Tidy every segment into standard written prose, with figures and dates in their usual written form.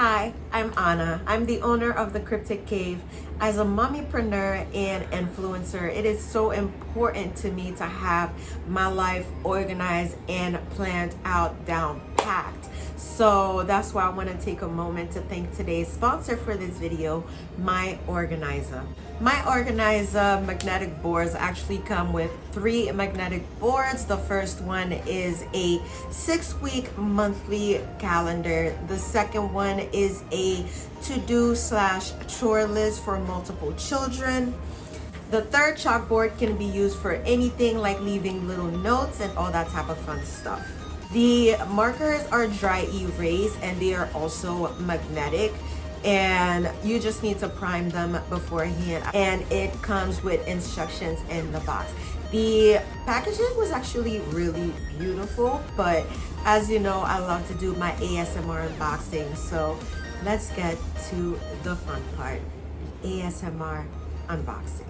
Hi, I'm Anna. I'm the owner of the Cryptic Cave. As a mommypreneur and influencer, it is so important to me to have my life organized and planned out, down packed. So that's why I want to take a moment to thank today's sponsor for this video, My Organizer. My Organizer magnetic boards actually come with 3 magnetic boards. The first one is a 6-week monthly calendar. The second one is a to-do/chore list for multiple children. The third chalkboard can be used for anything like leaving little notes and all that type of fun stuff. The markers are dry erase and they are also magnetic, and you just need to prime them beforehand, and it comes with instructions in the box. The packaging was actually really beautiful, but as you know, I love to do my ASMR unboxing, so let's get to the fun part, ASMR unboxing.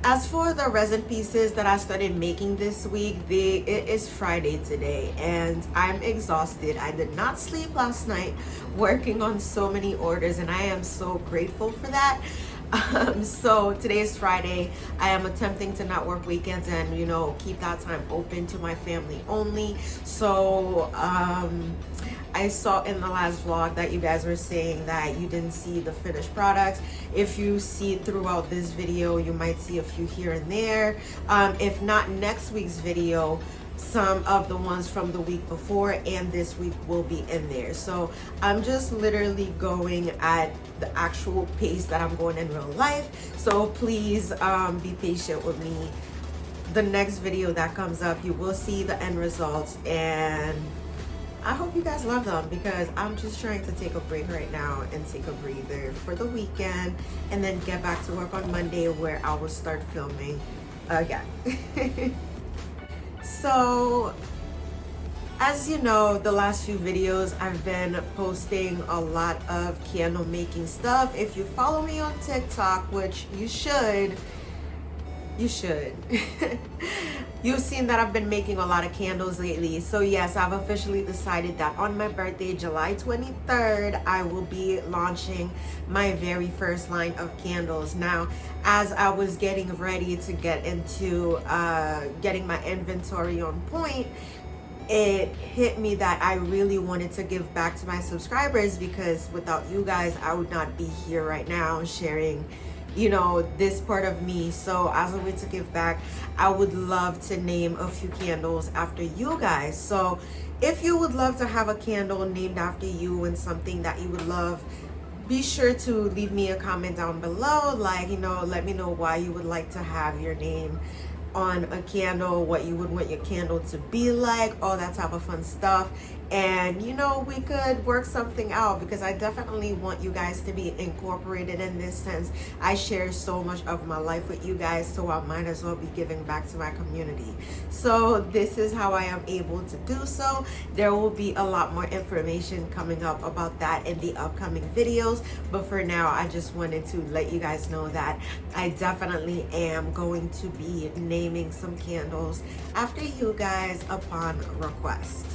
As for the resin pieces that I started making this week, it is Friday today and I'm exhausted. I did not sleep last night working on so many orders, and I am so grateful for that. So today is Friday. I am attempting to not work weekends and, you know, keep that time open to my family only. So I saw in the last vlog that you guys were saying that you didn't see the finished products. If you see throughout this video, you might see a few here and there. If not, next week's video, some of the ones from the week before and this week will be in there. So I'm just literally going at the actual pace that I'm going in real life. So please be patient with me. The next video that comes up, you will see the end results, and I hope you guys love them, because I'm just trying to take a break right now and take a breather for the weekend and then get back to work on Monday, where I will start filming again. So as you know, the last few videos I've been posting a lot of candle making stuff. If you follow me on TikTok, which you should you've seen that I've been making a lot of candles lately. So yes, I've officially decided that on my birthday, July 23rd, I will be launching my very first line of candles. Now, as I was getting ready to get into getting my inventory on point, it hit me that I really wanted to give back to my subscribers, because without you guys, I would not be here right now sharing, you know, this part of me. So as a way to give back, I would love to name a few candles after you guys. So if you would love to have a candle named after you and something that you would love, be sure to leave me a comment down below. Like, you know, let me know why you would like to have your name on a candle, what you would want your candle to be like, all that type of fun stuff. And you know, we could work something out, because I definitely want you guys to be incorporated in this sense. I share so much of my life with you guys, so I might as well be giving back to my community. So this is how I am able to do so. There will be a lot more information coming up about that in the upcoming videos, but for now I just wanted to let you guys know that I definitely am going to be naming some candles after you guys upon request.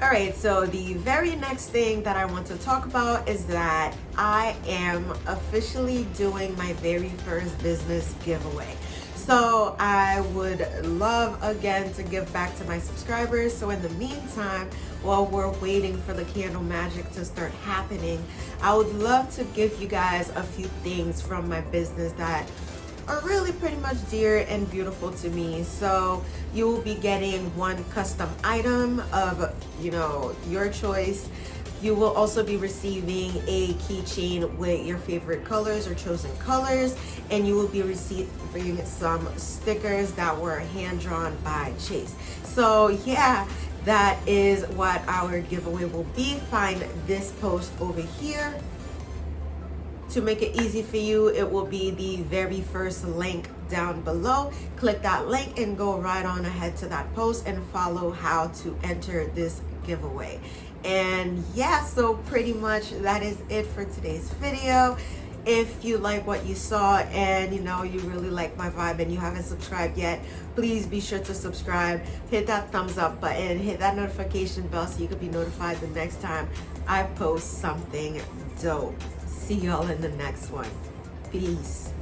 All right, so the very next thing that I want to talk about is that I am officially doing my very first business giveaway. So I would love, again, to give back to my subscribers. So in the meantime, while we're waiting for the candle magic to start happening, I would love to give you guys a few things from my business that are really pretty much dear and beautiful to me. So you will be getting one custom item of, you know, your choice. You will also be receiving a keychain with your favorite colors or chosen colors, and you will be receiving some stickers that were hand drawn by Chase. So yeah, that is what our giveaway will be. Find this post over here. To make it easy for you, it will be the very first link down below. Click that link and go right on ahead to that post and follow how to enter this giveaway. And yeah, so pretty much that is it for today's video. If you like what you saw and you know you really like my vibe and you haven't subscribed yet, please be sure to subscribe. Hit that thumbs up button, hit that notification bell so you can be notified the next time I post something dope. See y'all in the next one. Peace.